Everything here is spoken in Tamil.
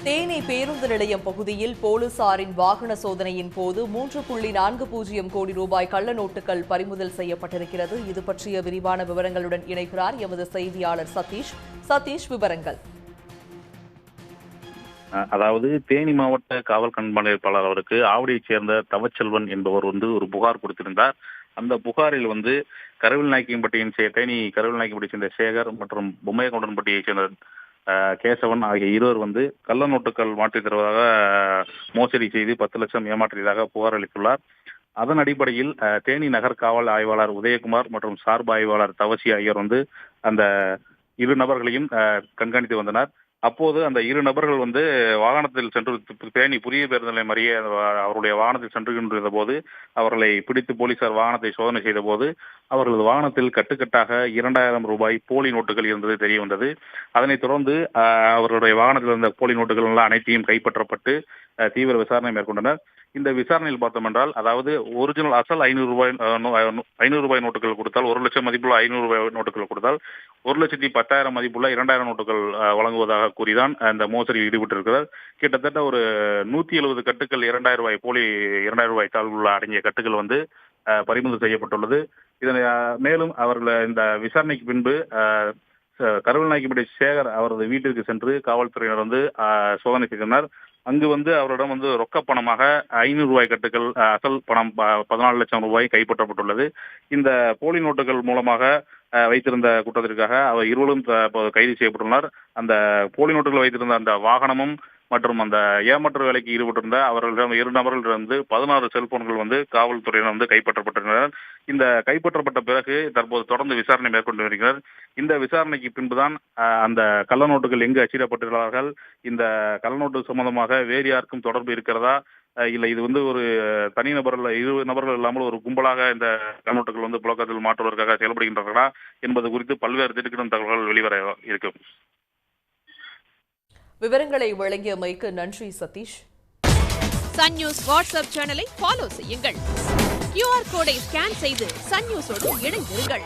தேனி பேருந்து நிலையம் பகுதியில் போலீசாரின் வாகன சோதனையின் போது 3.40 கோடி ரூபாய் கள்ள நோட்டுகள் பறிமுதல் செய்யப்பட்டிருக்கிறது. இது பற்றிய விரிவான விவரங்களுடன் இணைகிறார் எமது செய்தியாளர் சதீஷ். சதீஷ், விவரங்கள். அதாவது தேனி மாவட்ட காவல் கண்காணிப்பாளர் அவருக்கு ஆவடியைச் சேர்ந்த தவச்செல்வன் என்பவர் ஒரு புகார் கொடுத்திருந்தார். அந்த புகாரில் கருவில்நாயக்கன்பட்டியின் தேனி கருவில்நாயக்கன்பட்டியை சேர்ந்த சேகர் மற்றும் பொம்மையகவுண்டன்பட்டியைச் சேர்ந்த கேசவன் ஆகிய இருவர் கள்ள நோட்டுகள் மாற்றித் தருவதாக மோசடி செய்து 10 லட்சம் ஏமாற்றியதாக புகார் அளித்துள்ளார். அதன் அடிப்படையில் தேனி நகர் காவல் ஆய்வாளர் உதயகுமார் மற்றும் சார்பு ஆய்வாளர் தவசி ஆகியோர் அந்த இரு நபர்களையும் கண்காணித்து வந்தனர். அப்போது அந்த இரு நபர்கள் வாகனத்தில் சென்று தேனி புதிய பேருந்து நிலையம் அருகே அவருடைய வாகனத்தில் சென்றுகின்ற போது அவர்களை பிடித்து போலீசார் வாகனத்தை சோதனை செய்த போது அவர்களது வாகனத்தில் கட்டுக்கட்டாக 2000 ரூபாய் போலி நோட்டுகள் இருந்தது தெரிய வந்தது. அதனைத் தொடர்ந்து அவர்களுடைய வாகனத்தில் இருந்த போலி நோட்டுகள் எல்லாம் அனைத்தையும் கைப்பற்றப்பட்டு தீவிர விசாரணை மேற்கொண்டனர். இந்த விசாரணையில் பார்த்தோம் என்றால், அதாவது ஒரிஜினல் அசல் 500 ரூபாய் நோட்டுகள் கொடுத்தால் 1 லட்சம் மதிப்புள்ள 500 ரூபாய் நோட்டுகள் கொடுத்தால் 1,10,000 மதிப்புள்ள 2000 நோட்டுகள் வழங்குவதாக கூறிதான் இந்த மோசடியில் ஈடுபட்டிருக்கிறார். கிட்டத்தட்ட ஒரு 170 கட்டுகள் 2000 ரூபாய் போலி 2000 ரூபாய் தாழ்வுள்ள அடங்கிய கட்டுகள் பறிமுதல் செய்யப்பட்டுள்ளது. இதனை மேலும் அவர்கள் இந்த விசாரணைக்கு பின்பு கருவில்நாயக்கன்பட்டி சேகர் அவரது வீட்டிற்கு சென்று காவல்துறையினர் சோதனை செய்தனர். அங்கு அவரிடம் ரொக்க பணமாக 500 ரூபாய் கட்டுகள் அசல் பணம் 14 லட்சம் ரூபாய் கைப்பற்றப்பட்டுள்ளது. இந்த போலி நோட்டுகள் மூலமாக வைத்திருந்த குற்றத்திற்காக அவர் இருவரும் கைது செய்யப்பட்டுள்ளனர். அந்த போலி நோட்டுகள் வைத்திருந்த அந்த வாகனமும் மற்றும் அந்த ஏமாற்று வேலைக்கு ஈடுபட்டிருந்த அவர்களிடம் 2 நபர்களிடம் 16 செல்போன்கள் காவல்துறையினர் கைப்பற்றப்பட்டுள்ளனர். இந்த கைப்பற்றப்பட்ட பிறகு தற்போது தொடர்ந்து விசாரணை மேற்கொண்டு வருகிறார். இந்த விசாரணைக்கு பின்புதான் அந்த கள்ள நோட்டுகள் எங்கு அச்சிடப்பட்டுள்ளார்கள், இந்த கள்ள நோட்டு சம்பந்தமாக வேறு யாருக்கும் தொடர்பு இருக்கிறதா, இல்லை இது ஒரு தனி நபர்கள் 20 நபர்கள் இல்லாமல் ஒரு கும்பலாக இந்த கண்ணோட்டுகள் புழக்கத்தில் மாற்றுவதற்காக செயல்படுகின்றனர்களா என்பது குறித்து பல்வேறு திடுக்கிடும் தகவல்கள் வெளிவர இருக்கும். விவரங்களை வழங்கியமைக்கு நன்றி சதீஷ். சன் நியூஸ் வாட்ஸ்அப் சேனலை ஃபாலோ செய்யுங்கள். QR கோடை ஸ்கேன் செய்து சன் நியூஸோடு இணைந்திருங்கள்.